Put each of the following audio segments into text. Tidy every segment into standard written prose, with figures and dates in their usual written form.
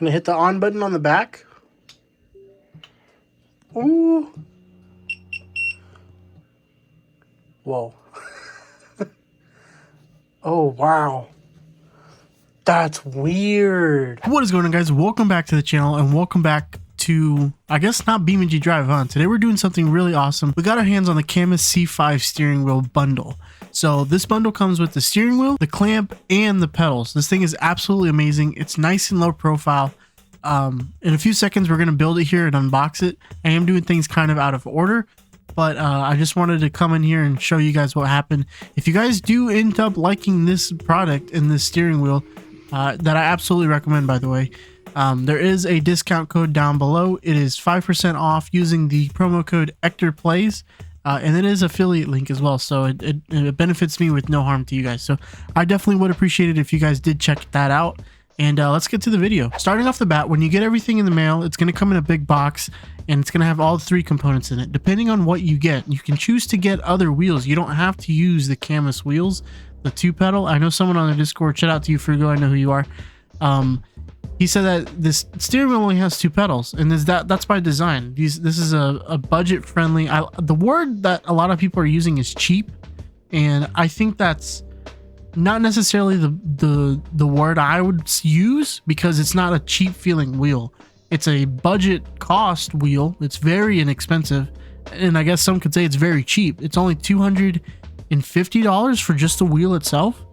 gonna hit the on button on the back. Ooh. Whoa. Oh, wow. That's weird. What is going on, guys? Welcome back to the channel and welcome back to, I guess, not BeamNG Drive, huh? Today we're doing something really awesome. We got our hands on the Cammus C5 steering wheel bundle. So this bundle comes with the steering wheel, the clamp, and the pedals. This thing is absolutely amazing. It's nice and low profile. In a few seconds, we're going to build it here and unbox it. I am doing things kind of out of order, but I just wanted to come in here and show you guys what happened. If you guys do end up liking this product and this steering wheel, that I absolutely recommend, by the way, there is a discount code down below. It is 5% off using the promo code EctorPlays, and it is affiliate link as well, so it benefits me with no harm to you guys. So I definitely would appreciate it if you guys did check that out. And let's get to the video. Starting off the bat, when you get everything in the mail, it's going to come in a big box and it's going to have all 3 components in it. Depending on what you get, you can choose to get other wheels. You don't have to use the Cammus wheels, the 2-pedal. I know someone on the Discord, shout out to you, Frugo, I know who you are. He said that this steering wheel only has 2 pedals, and that's by design. This is a budget friendly. The word that a lot of people are using is cheap, and I think that's not necessarily the word I would use, because it's not a cheap feeling wheel. It's a budget cost wheel. It's very inexpensive, and I guess some could say it's very cheap. It's only $250 for just the wheel itself,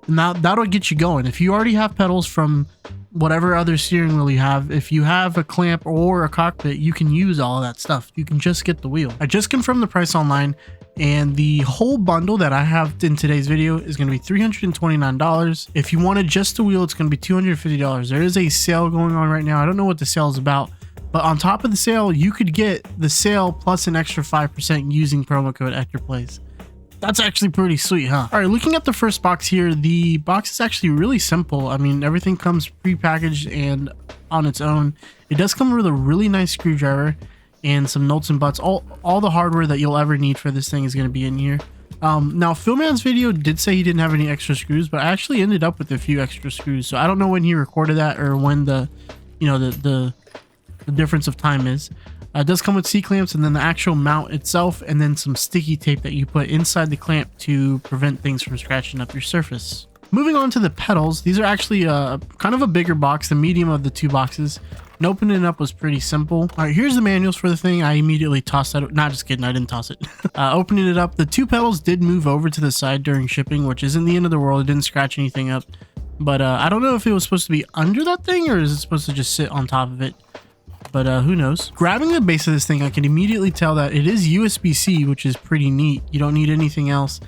and that'll get you going. If you already have pedals from whatever other steering wheel you have, if you have a clamp or a cockpit, you can use all of that stuff. You can just get the wheel. I just confirmed the price online, and the whole bundle that I have in today's video is going to be $329. If you wanted just the wheel, it's going to be $250. There is a sale going on right now. I don't know what the sale is about, but on top of the sale, you could get the sale plus an extra 5% using promo code EctorPlays. That's actually pretty sweet, huh? All right, looking at the first box here, the box is actually really simple. I mean, everything comes pre-packaged and on its own. It does come with a really nice screwdriver and some nuts and bolts. All the hardware that you'll ever need for this thing is going to be in here. Now, Philman's video did say he didn't have any extra screws, but I actually ended up with a few extra screws. So I don't know when he recorded that or when the difference of time is. It does come with C-clamps and then the actual mount itself, and then some sticky tape that you put inside the clamp to prevent things from scratching up your surface. Moving on to the pedals, these are actually kind of a bigger box, the medium of the 2 boxes. And opening it up was pretty simple. All right, here's the manuals for the thing. I immediately tossed that. Not just kidding, I didn't toss it. Opening it up, the 2 pedals did move over to the side during shipping, which isn't the end of the world. It didn't scratch anything up. But I don't know if it was supposed to be under that thing or is it supposed to just sit on top of it. But who knows? Grabbing the base of this thing, I can immediately tell that it is USB-C, which is pretty neat. You don't need anything else.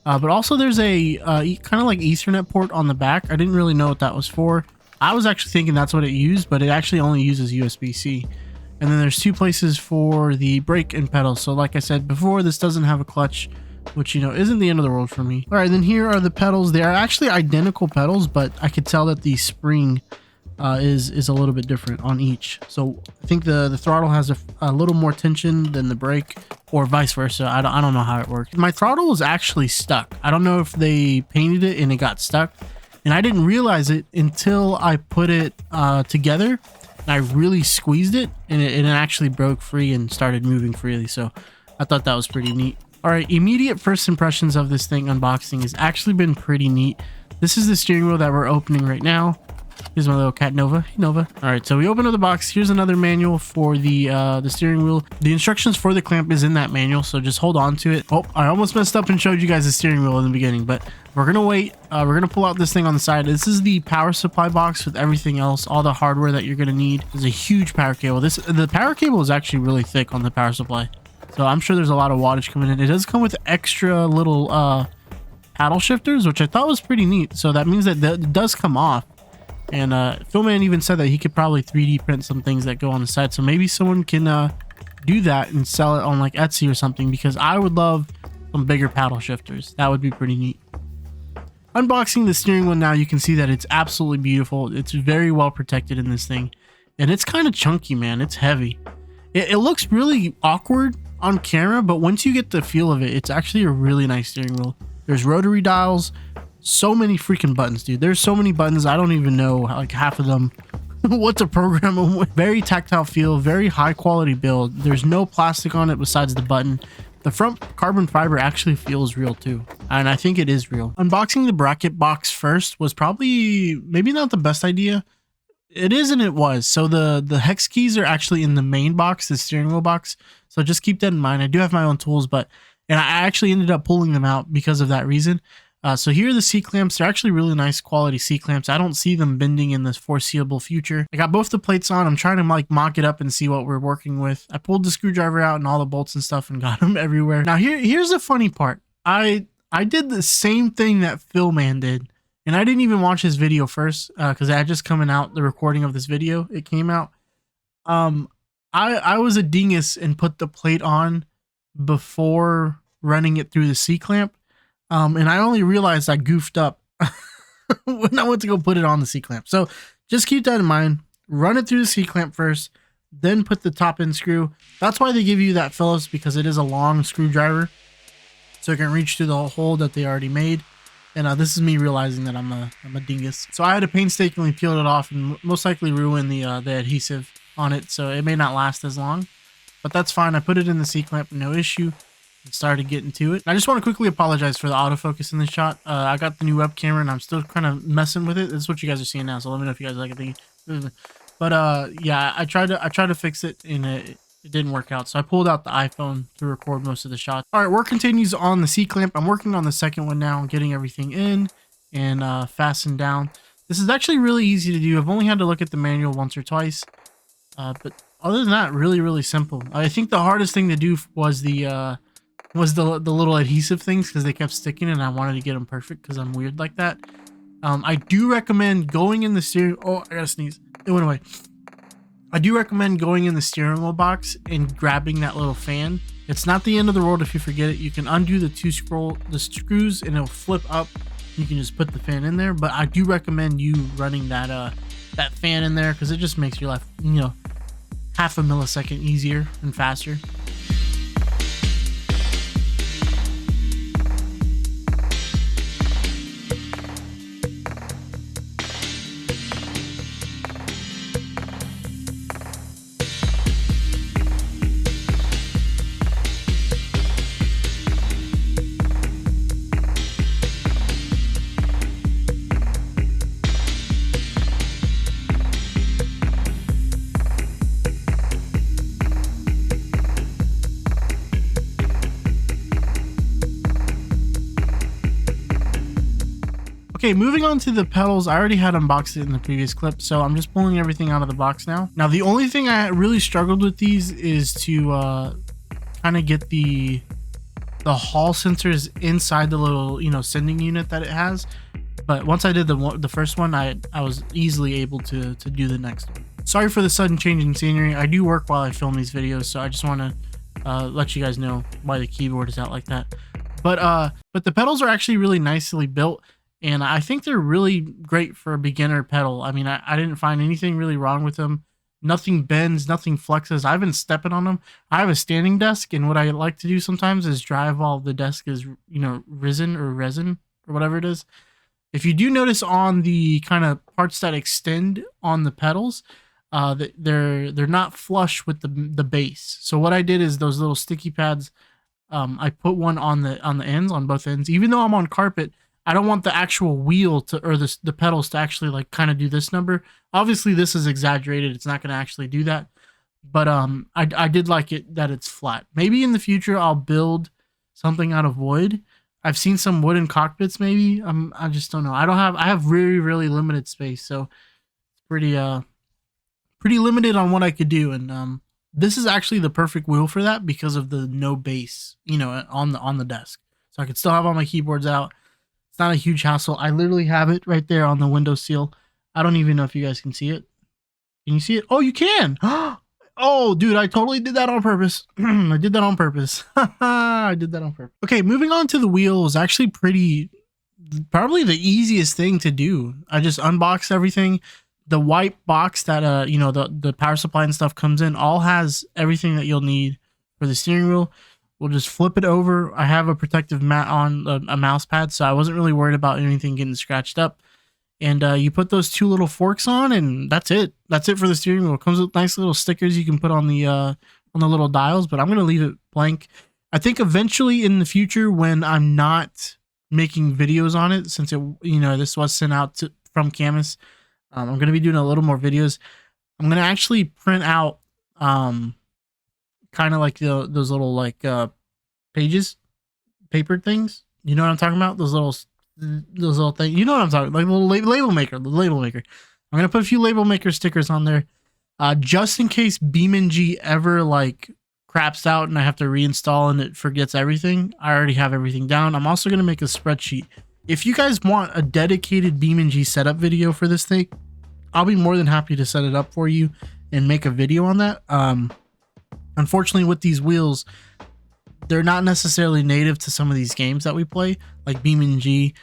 But also there's a kind of like Ethernet port on the back. I didn't really know what that was for. I was actually thinking that's what it used, but it actually only uses USB-C. And then there's 2 places for the brake and pedals. So like I said before, this doesn't have a clutch, which, isn't the end of the world for me. All right, then here are the pedals. They are actually identical pedals, but I could tell that the spring is a little bit different on each. So I think the throttle has a little more tension than the brake, or vice versa. I don't know how it works. My throttle was actually stuck. I don't know if they painted it and it got stuck, and I didn't realize it until I put it together and I really squeezed it, and it actually broke free and started moving freely. So I thought that was pretty neat. All right, immediate first impressions of this thing unboxing has actually been pretty neat. This is the steering wheel that we're opening right now. Here's my little cat, Nova. Hey, Nova. All right, so we open up the box. Here's another manual for the steering wheel. The instructions for the clamp is in that manual, so just hold on to it. Oh, I almost messed up and showed you guys the steering wheel in the beginning, but we're gonna wait. We're gonna pull out this thing on the side. This is the power supply box with everything else, all the hardware that you're gonna need. There's a huge power cable. The power cable is actually really thick on the power supply, so I'm sure there's a lot of wattage coming in. It does come with extra little paddle shifters, which I thought was pretty neat. So that means that it does come off. And Philman even said that he could probably 3D print some things that go on the side. So maybe someone can do that and sell it on like Etsy or something, because I would love some bigger paddle shifters. That would be pretty neat. Unboxing the steering wheel now, you can see that it's absolutely beautiful. It's very well protected in this thing. And it's kind of chunky, man. It's heavy. It looks really awkward on camera, but once you get the feel of it, it's actually a really nice steering wheel. There's rotary dials. So many freaking buttons, dude. There's so many buttons. I don't even know like half of them. what to program them with. Very tactile feel, very high quality build. There's no plastic on it besides the button. The front carbon fiber actually feels real too, and I think it is real. Unboxing the bracket box first was probably maybe not the best idea. It is and it was. So the hex keys are actually in the main box, the steering wheel box. So just keep that in mind. I do have my own tools, and I actually ended up pulling them out because of that reason. So here are the C-clamps. They're actually really nice quality C-clamps. I don't see them bending in the foreseeable future. I got both the plates on. I'm trying to like mock it up and see what we're working with. I pulled the screwdriver out and all the bolts and stuff and got them everywhere. Now here's the funny part. I did the same thing that Philman did. And I didn't even watch his video first because I had just coming out the recording of this video. It came out. I was a dingus and put the plate on before running it through the C-clamp. And I only realized I goofed up when I went to go put it on the C-clamp. So just keep that in mind. Run it through the C-clamp first, then put the top end screw. That's why they give you that Phillips, because it is a long screwdriver. So it can reach through the hole that they already made. And this is me realizing that I'm a dingus. So I had to painstakingly peel it off and most likely ruin the adhesive on it. So it may not last as long, but that's fine. I put it in the C-clamp, no issue. And started getting to it. I just want to quickly apologize for the autofocus in this shot. I got the new web camera and I'm still kind of messing with it. This is what you guys are seeing now, so let me know if you guys like it. But yeah, I tried to fix it and it didn't work out. So I pulled out the iPhone to record most of the shots. All right, work continues on the C-clamp. I'm working on the second one now, getting everything in and fastened down. This is actually really easy to do. I've only had to look at the manual once or twice, but other than that, really simple. I think the hardest thing to do was the little adhesive things, because they kept sticking and I wanted to get them perfect because I'm weird like that. I do recommend going in the steering... Oh, I gotta sneeze. It went away. I do recommend going in the steering wheel box and grabbing that little fan. It's not the end of the world if you forget it. You can undo the the screws and it'll flip up. You can just put the fan in there. But I do recommend you running that fan in there because it just makes your life, half a millisecond easier and faster. Okay, moving on to the pedals. I already had unboxed it in the previous clip, so I'm just pulling everything out of the box now. Now, the only thing I really struggled with these is to kind of get the Hall sensors inside the little, sending unit that it has. But once I did the first one, I was easily able to do the next one. Sorry for the sudden change in scenery. I do work while I film these videos, so I just want to let you guys know why the keyboard is out like that. But the pedals are actually really nicely built. And I think they're really great for a beginner pedal. I mean, I didn't find anything really wrong with them. Nothing bends, nothing flexes. I've been stepping on them. I have a standing desk, and what I like to do sometimes is drive while the desk is, resin or whatever it is. If you do notice on the kind of parts that extend on the pedals, they're not flush with the base. So what I did is those little sticky pads, I put one on the ends, on both ends. Even though I'm on carpet, I don't want the actual wheel or the pedals to actually like kind of do this number. Obviously this is exaggerated. It's not going to actually do that. But I did like it that it's flat. Maybe in the future I'll build something out of wood. I've seen some wooden cockpits maybe. I just don't know. I have really limited space, so it's pretty limited on what I could do. And this is actually the perfect wheel for that because of the no base, on the desk. So I could still have all my keyboards out. It's not a huge hassle. I literally have it right there on the windowsill. I don't even know if you guys can see it. Can you see it? Oh, you can. Oh, dude, I totally did that on purpose. I did that on purpose. I did that on purpose. Okay, moving on to the wheel was actually probably the easiest thing to do. I just unboxed everything. The white box that, the power supply and stuff comes in all has everything that you'll need for the steering wheel. We'll just flip it over. I have a protective mat on a mouse pad, so I wasn't really worried about anything getting scratched up. And you put those two little forks on, and that's it. That's it for the steering wheel. It comes with nice little stickers you can put on the little dials, but I'm gonna leave it blank. I think eventually in the future, when I'm not making videos on it, since it, you know, this was sent out from Cammus, I'm gonna be doing a little more videos. I'm gonna actually print out kind of like those little like pages, paper things. You know what I'm talking about? Those little things. You know what I'm talking about? Like the little label maker. The label maker. I'm gonna put a few label maker stickers on there, just in case BeamNG ever like craps out and I have to reinstall and it forgets everything. I already have everything down. I'm also gonna make a spreadsheet. If you guys want a dedicated BeamNG setup video for this thing, I'll be more than happy to set it up for you and make a video on that. Unfortunately, with these wheels, they're not necessarily native to some of these games that we play, like BeamNG.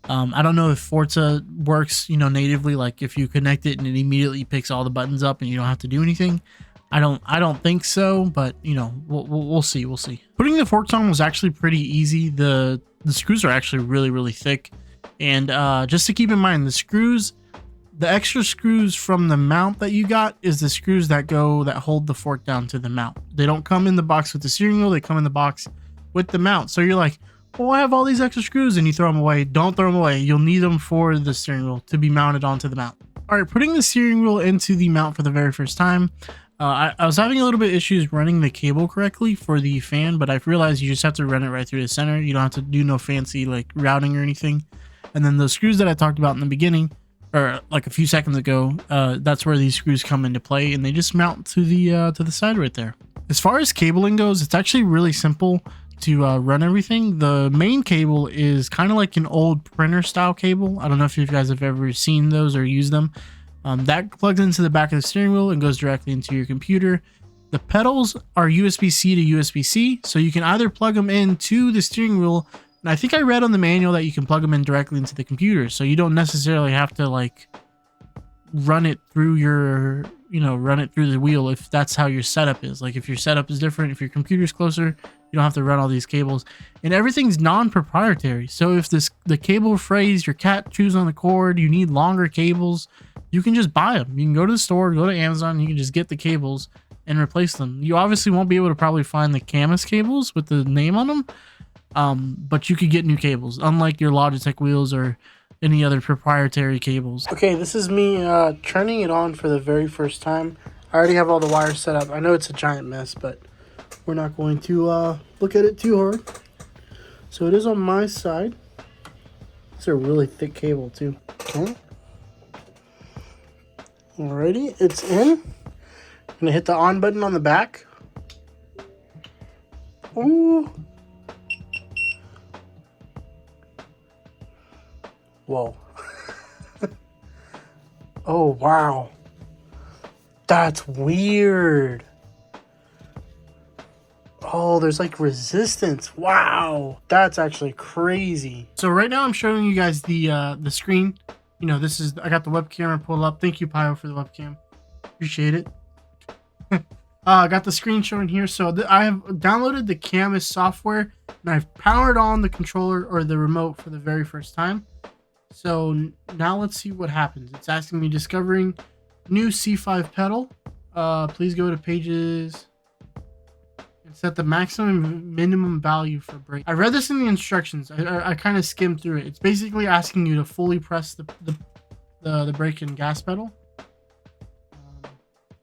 I don't know if Forza works, you know, natively, like if you connect it and it immediately picks all the buttons up and you don't have to do anything. I don't think so, but you know, we'll see. We'll see. Putting the forks on was actually pretty easy. The screws are actually really thick, and just to keep in mind, the extra screws from the mount that you got is the screws that hold the fork down to the mount. They don't come in the box with the steering wheel. They come in the box with the mount. So you're like, well, I have all these extra screws, and you throw them away. Don't throw them away. You'll need them for the steering wheel to be mounted onto the mount. All right, putting the steering wheel into the mount for the very first time. I was having a little bit of issues running the cable correctly for the fan, but I've realized you just have to run it right through the center. You don't have to do no fancy like routing or anything. And then the screws that I talked about in the beginning, or like a few seconds ago, that's where these screws come into play, and they just mount to the side right there. As far as cabling goes, it's actually really simple to run everything. The main cable is kind of like an old printer style cable. I don't know if you guys have ever seen those or used them. That plugs into the back of the steering wheel and goes directly into your computer. The pedals are USB-C to USB-C, so you can either plug them into the steering wheel, and I think I read on the manual that you can plug them in directly into the computer, so you don't necessarily have to like run it through your, you know, run it through the wheel if that's how your setup is. Like if your setup is different, if your computer's closer, you don't have to run all these cables, and everything's non-proprietary. So if the cable frays, your cat chews on the cord, you need longer cables, you can just buy them. You can go to the store, go to Amazon, you can just get the cables and replace them. You obviously won't be able to probably find the Cammus cables with the name on them, but you could get new cables, unlike your Logitech wheels or any other proprietary cables. Okay, this is me turning it on for the very first time. I already have all the wires set up. I know it's a giant mess, but we're not going to look at it too hard. So it is on my side. It's a really thick cable too. Okay. Alrighty, it's in. I'm gonna hit the on button on the back. Ooh. Whoa. Oh, wow. That's weird. Oh, there's like resistance. Wow. That's actually crazy. So right now I'm showing you guys the screen. You know, this is, I got the webcam pulled up. Thank you, Pio, for the webcam. Appreciate it. I got the screen showing here. So I have downloaded the Cammus software, and I've powered on the controller or the remote for the very first time. So now let's see what happens. It's asking me discovering new C5 pedal. Please go to pages and set the maximum and minimum value for brake. I read this in the instructions. I kind of skimmed through it. It's basically asking you to fully press the brake and gas pedal.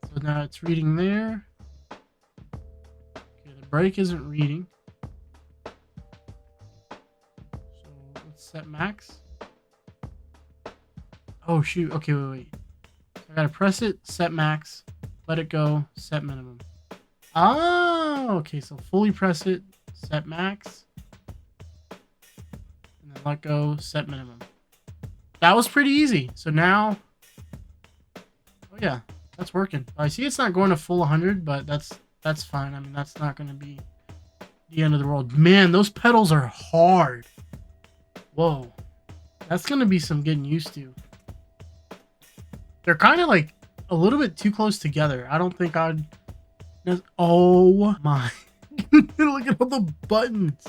So now it's reading there. Okay, the brake isn't reading. So let's set max. Oh shoot, okay, wait. I gotta press it, set max, let it go, set minimum. Oh, okay, so fully press it, set max, and then let go, set minimum. That was pretty easy. So now, oh yeah, that's working. I see it's not going to full 100, but that's fine. I mean, that's not gonna be the end of the world. Man, those pedals are hard. Whoa, that's gonna be some getting used to. They're kind of like a little bit too close together. I don't think I'd... Oh my... Look at all the buttons.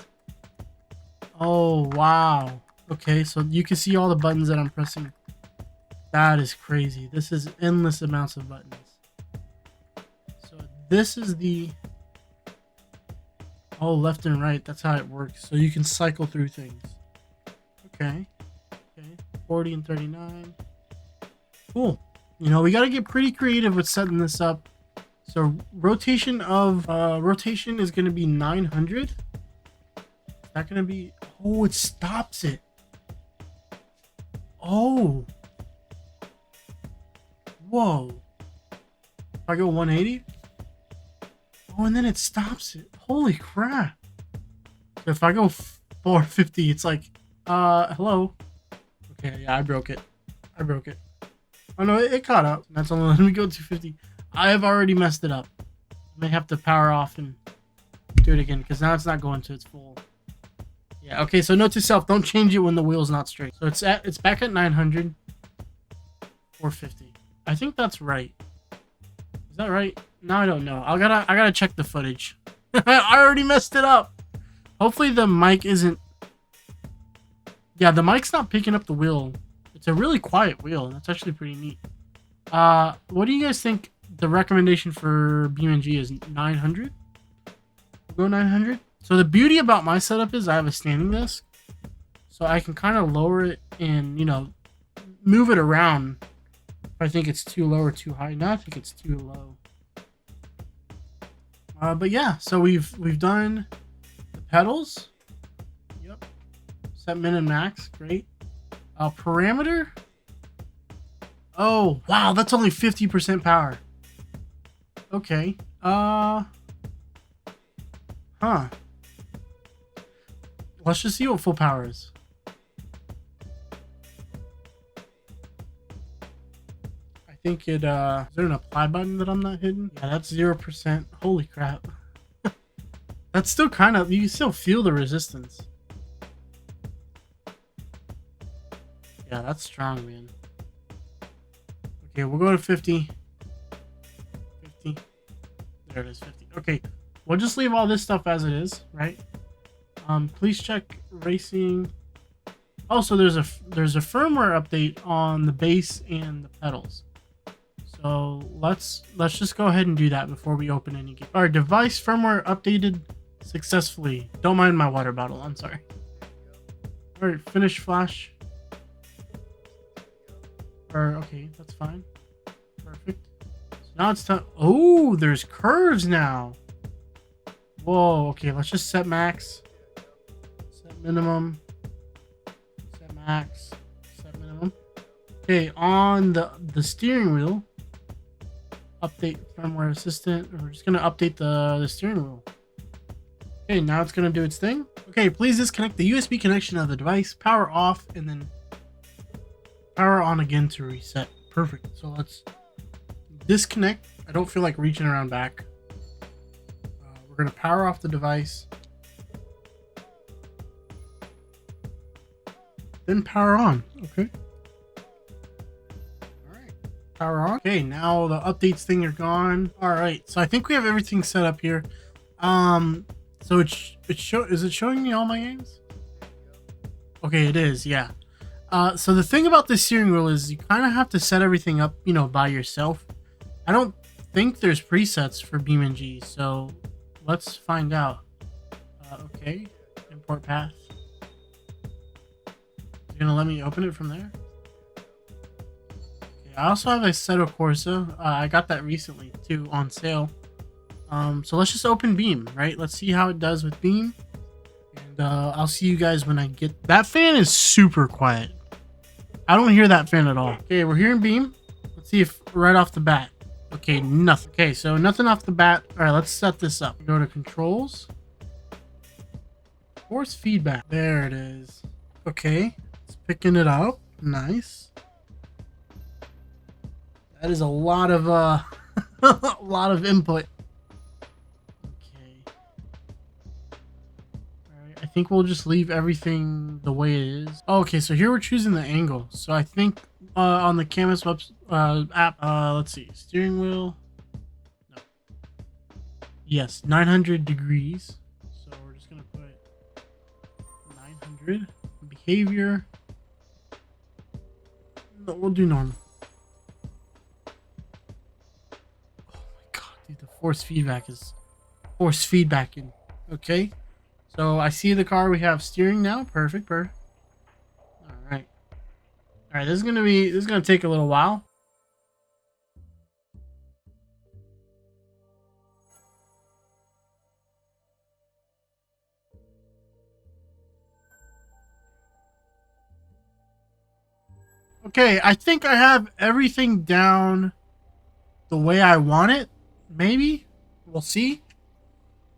Oh, wow. Okay, so you can see all the buttons that I'm pressing That is crazy. This is endless amounts of buttons. So this is the left and right. That's how it works. So you can cycle through things. Okay. 40 and 39. Cool. You know, we got to get pretty creative with setting this up. So rotation is going to be 900. Is that going to be... Oh, it stops it. Oh. Whoa. If I go 180. Oh, and then it stops it. Holy crap. So if I go 450, it's like, hello. Okay, yeah, I broke it. Oh no, it caught up. That's only letting me go 250. I have already messed it up. I may have to power off and do it again because now it's not going to its full. Yeah, okay, so note to self, don't change it when the wheel's not straight. So it's back at 900, 450. I think that's right. Is that right? No, I don't know. I gotta check the footage. I already messed it up. Hopefully the mic isn't... Yeah, the mic's not picking up the wheel. It's a really quiet wheel. That's actually pretty neat. What do you guys think the recommendation for BeamNG is? 900? We'll go 900. So the beauty about my setup is I have a standing desk. So I can kind of lower it and, you know, move it around if I think it's too low or too high. No, I think it's too low. But yeah, so we've done the pedals. Yep. Set min and max. Great. Parameter. Oh, wow, that's only 50% power. Okay. Let's just see what full power is. I think it, is there an apply button that I'm not hitting? Yeah, that's 0%. Holy crap. That's still kind of, you can still feel the resistance. Yeah, that's strong, man. Okay, we'll go to 50. 50. There it is, 50. Okay, we'll just leave all this stuff as it is, right? Please check racing. Oh, so there's a firmware update on the bass and the pedals. So let's just go ahead and do that before we open any game. All right, device firmware updated successfully. Don't mind my water bottle. I'm sorry. All right, finish flash. Okay, that's fine. Perfect. So now it's time. Oh, there's curves now. Whoa. Okay, let's just set max. Set minimum. Set max. Set minimum. Okay, on the steering wheel, update firmware assistant. We're just gonna update the steering wheel. Okay, now it's gonna do its thing. Okay, please disconnect the USB connection of the device. Power off, and then power on again to reset. Perfect. So let's disconnect. I don't feel like reaching around back. We're gonna power off the device. Then power on. Okay. Power on. Okay, now the updates thing are gone. All right, so I think we have everything set up here. So is it showing me all my games? Okay, it is. Yeah. So the thing about the steering wheel is you kind of have to set everything up, you know, by yourself. I don't think there's presets for BeamNG, so let's find out. Okay, import path. It's gonna let me open it from there. I also have a Assetto Corsa. I got that recently too on sale. So let's just open Beam, right? Let's see how it does with Beam. And I'll see you guys when I get... That fan is super quiet. I don't hear that fan at all. Okay, we're hearing Beam. Let's see if right off the bat. Okay, nothing. Okay, so nothing off the bat. All right, let's set this up. Go to controls. Force feedback. There it is. Okay, it's picking it up. Nice. That is a lot of a lot of input. Okay. All right. I think we'll just leave everything the way it is. Oh, okay, so here we're choosing the angle. So I think on the Cammus app, let's see, steering wheel. No. Yes, 900 degrees. So we're just gonna put 900. Behavior. No, we'll do normal. Dude, the force feedback is force feedbacking. Okay. So I see the car. We have steering now. Perfect. Perfect. All right. All right. This is gonna take a little while. Okay, I think I have everything down the way I want it. Maybe we'll see.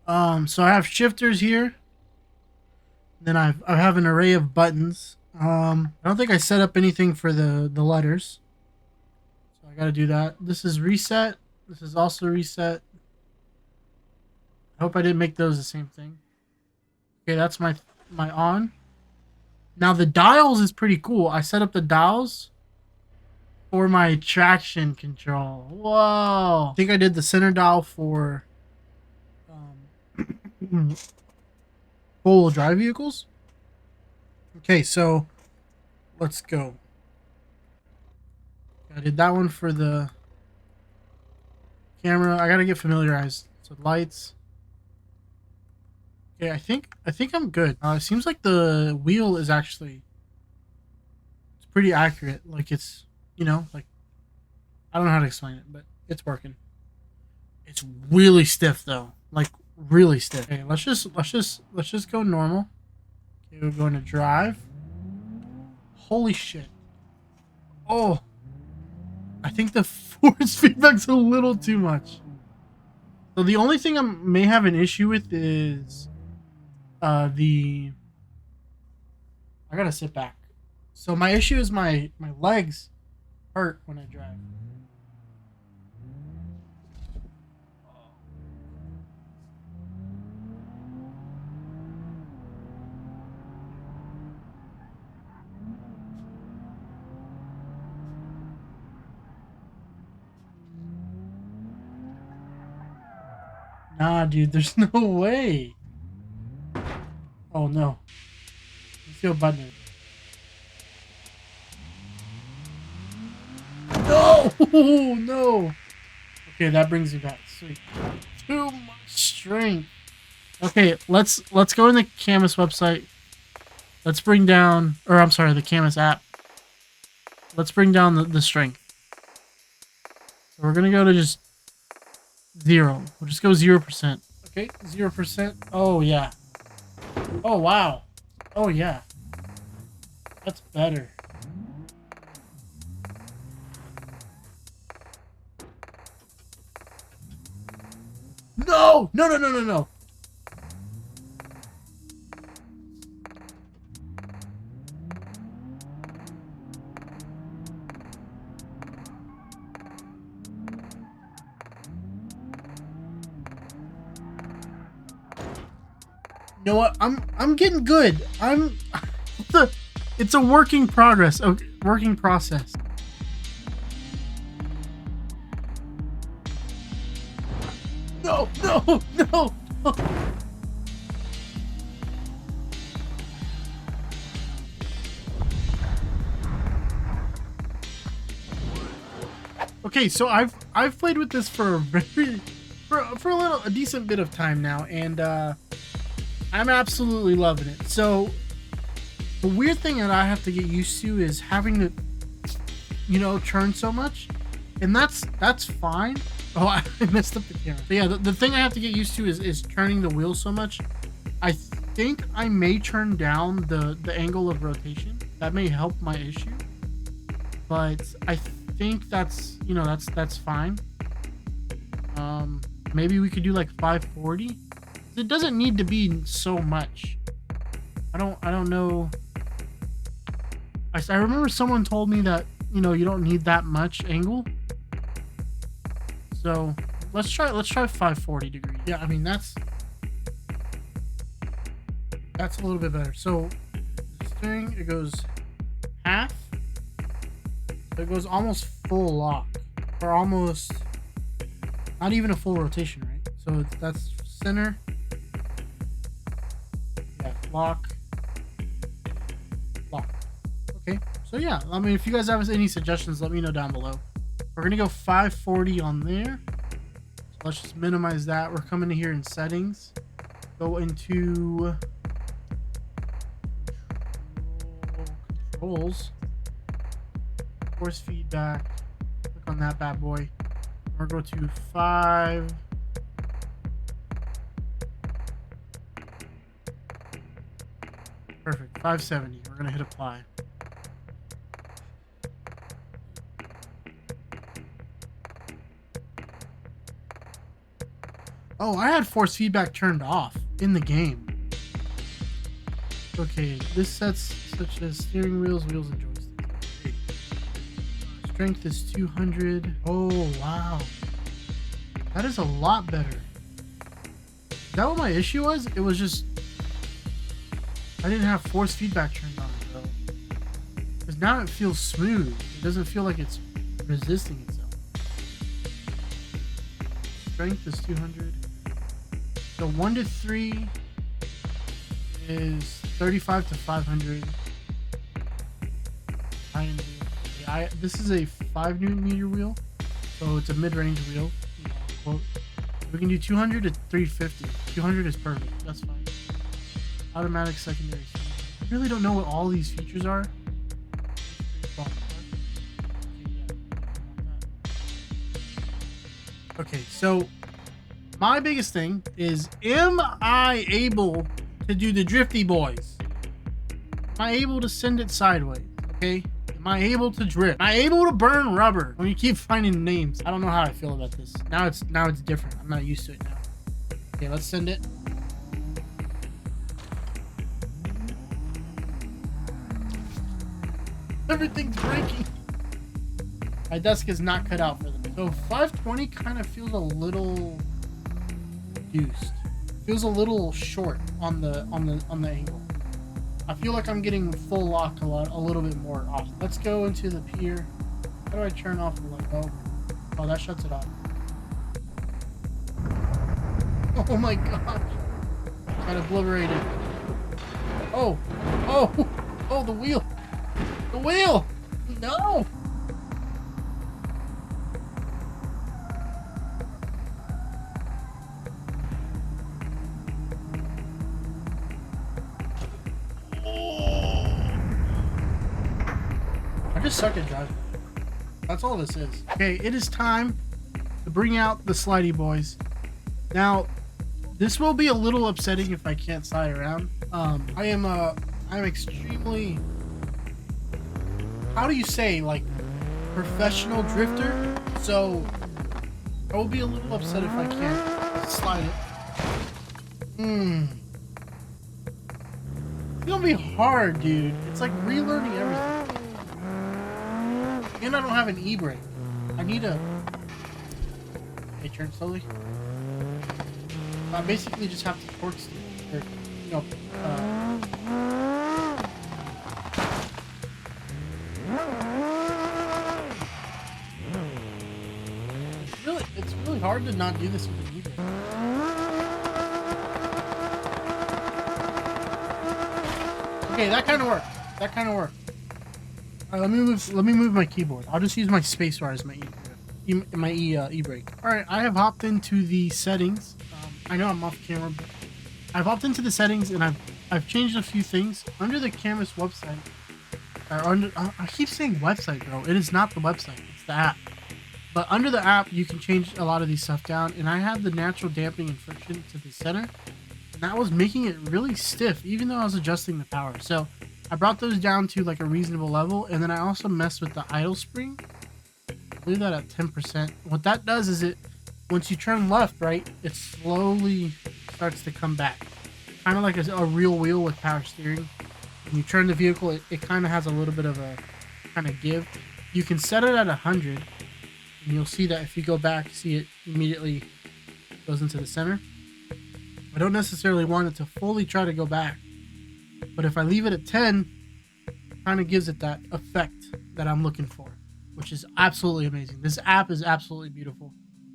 So I have shifters here. Then I have an array of buttons. I don't think I set up anything for the letters, so I got to do that. This is reset. This is also reset. I hope I didn't make those the same thing. Okay, that's my on. Now the dials is pretty cool. I set up the dials for my traction control. Whoa! I think I did the center dial for full drive vehicles. Okay, so let's go. I did that one for the camera. I gotta get familiarized. So lights. Okay, I think I'm good. It seems like the wheel is actually pretty accurate. Like it's, you know, like I don't know how to explain it, but it's working. It's really stiff though, like really stiff. Okay, let's just go normal. Okay, we're going to drive. Holy shit! Oh, I think the force feedback's a little too much. So the only thing I may have an issue with is I gotta sit back. So my issue is my legs hurt when I drive. Nah, dude, there's no way. Oh no. Let's go button. No! No! Okay, that brings me back. Sweet. Too much strength. Okay, let's go in the Cammus website. Let's bring down, or I'm sorry, the Cammus app. Let's bring down the strength. So we're gonna go to just 0. We'll just go 0%. Okay, 0%. Oh yeah. Oh wow. Oh yeah. That's better. No! No, no, no, no, no. You know what? I'm getting good. It's a working progress. Okay, working process. No, no, no. Okay, so I've played with this for a decent bit of time now, and I'm absolutely loving it. So the weird thing that I have to get used to is having to, you know, turn so much, and that's fine. Oh, I messed up the camera. But yeah, the thing I have to get used to is turning the wheel so much. I think I may turn down the angle of rotation. That may help my issue, but I think that's, you know, that's fine. Maybe we could do like 540. It doesn't need to be so much. I don't know. I remember someone told me that, you know, you don't need that much angle. So let's try 540 degrees. Yeah, I mean that's a little bit better. So the steering, it goes half. So it goes almost full lock, or almost not even a full rotation, right? So that's center. Yeah, lock. Okay, so yeah, I mean, if you guys have any suggestions, let me know down below. We're gonna go 540 on there. So let's just minimize that. We're coming in here in settings. Go into controls, force feedback. Click on that bad boy. We're going to go to 5. Perfect. 570. We're gonna hit apply. Oh, I had force feedback turned off in the game. Okay, this sets such as steering wheels, wheels, and joysticks. Strength is 200. Oh, wow. That is a lot better. Is that what my issue was? It was just... I didn't have force feedback turned on, bro. Because now it feels smooth. It doesn't feel like it's resisting itself. Strength is 200. So 1 to 3 is 35 to 500. This is a 5 Newton meter wheel, so it's a mid-range wheel. Quote. We can do 200 to 350. 200 is perfect. That's fine. Automatic secondary. I really don't know what all these features are. Okay, so my biggest thing is, am I able to do the drifty boys? Am I able to send it sideways? Okay. Am I able to drift? Am I able to burn rubber? When you keep finding names, I don't know how I feel about this. Now it's different. I'm not used to it now. Okay, let's send it. Everything's breaking. My desk is not cut out for them. So 520 kind of feels a little reduced. Feels a little short on the angle. I feel like I'm getting full lock a little bit more off. Let's go into the pier. How do I turn off the light? Oh, that shuts it off. Oh my gosh. Got obliterated. Oh, the wheel. The wheel. No. I just suck at driving. That's all this is. Okay, it is time to bring out the slidey boys. Now, this will be a little upsetting if I can't slide around. I'm extremely, how do you say, like, professional drifter. So I will be a little upset if I can't slide it. It's gonna be hard, dude. It's like relearning everything. And I don't have an e-brake. I need a... Okay, turn slowly. I basically just have to torque steer. Or, you know, it's really hard to not do this with an e-brake. Okay, that kind of worked. All right, let me move my keyboard. I'll just use my spacebar as my e-brake. All right, I have hopped into the settings. I know I'm off camera, but I've hopped into the settings and I've changed a few things under the Cammus website. I keep saying website, bro. It is not the website. It's the app. But under the app, you can change a lot of these stuff down. And I had the natural damping and friction to the center, and that was making it really stiff, even though I was adjusting the power. So I brought those down to like a reasonable level, and then I also messed with the idle spring. Leave that at 10%. What that does is once you turn left, right, it slowly starts to come back. Kind of like a real wheel with power steering. When you turn the vehicle, it kind of has a little bit of a kind of give. You can set it at 100, and you'll see that if you go back, see it immediately goes into the center. I don't necessarily want it to fully try to go back, but if I leave it at 10, it kind of gives it that effect that I'm looking for, which is absolutely amazing. This app is absolutely beautiful.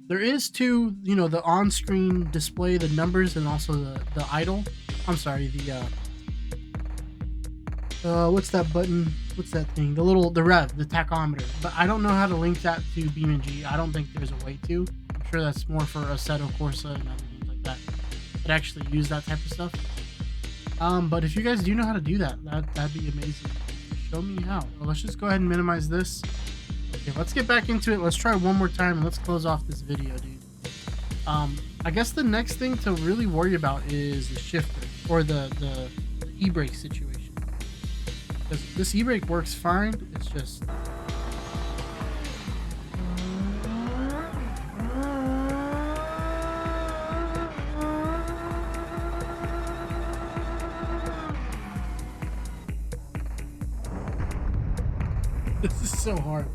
There is too, you know, the on-screen display, the numbers, and also the idle. I'm sorry, what's that button? What's that thing? The rev, the tachometer. But I don't know how to link that to BeamNG. I don't think there's a way to. I'm sure that's more for Assetto Corsa and other games like that that actually use that type of stuff. But if you guys do know how to do that, that'd be amazing. Show me how. Well, let's just go ahead and minimize this. Okay, let's get back into it. Let's try one more time and let's close off this video, dude. I guess the next thing to really worry about is the shifter or the e-brake situation. Because this e-brake works fine. It's just this is so hard.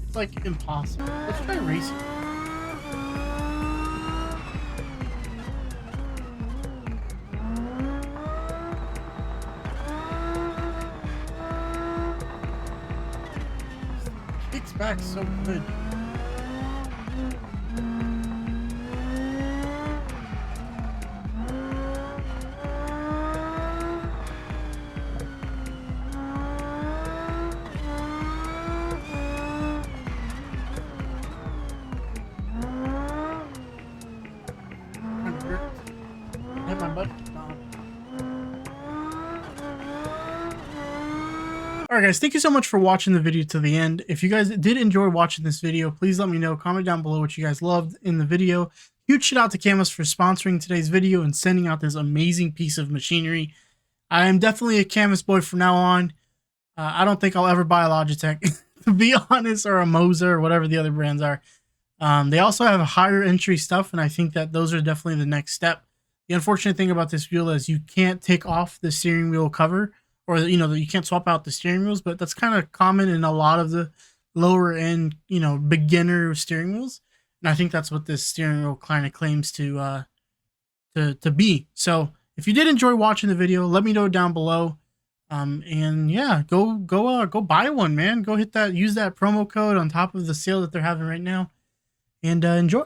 It's like impossible. Let's try racing. Kicks back so good. Hit my butt. Alright guys, thank you so much for watching the video to the end. If you guys did enjoy watching this video, please let me know. Comment down below what you guys loved in the video. Huge shout out to Cammus for sponsoring today's video and sending out this amazing piece of machinery. I am definitely a Cammus boy from now on. I don't think I'll ever buy a Logitech, to be honest, or a Moza or whatever the other brands are. They also have higher entry stuff, and I think that those are definitely the next step. The unfortunate thing about this wheel is you can't take off the steering wheel cover, or you can't swap out the steering wheels, but that's kind of common in a lot of the lower end, beginner steering wheels. And I think that's what this steering wheel kind of claims to be. So if you did enjoy watching the video, let me know down below. And yeah, go buy one, man. Go use that promo code on top of the sale that they're having right now, and enjoy.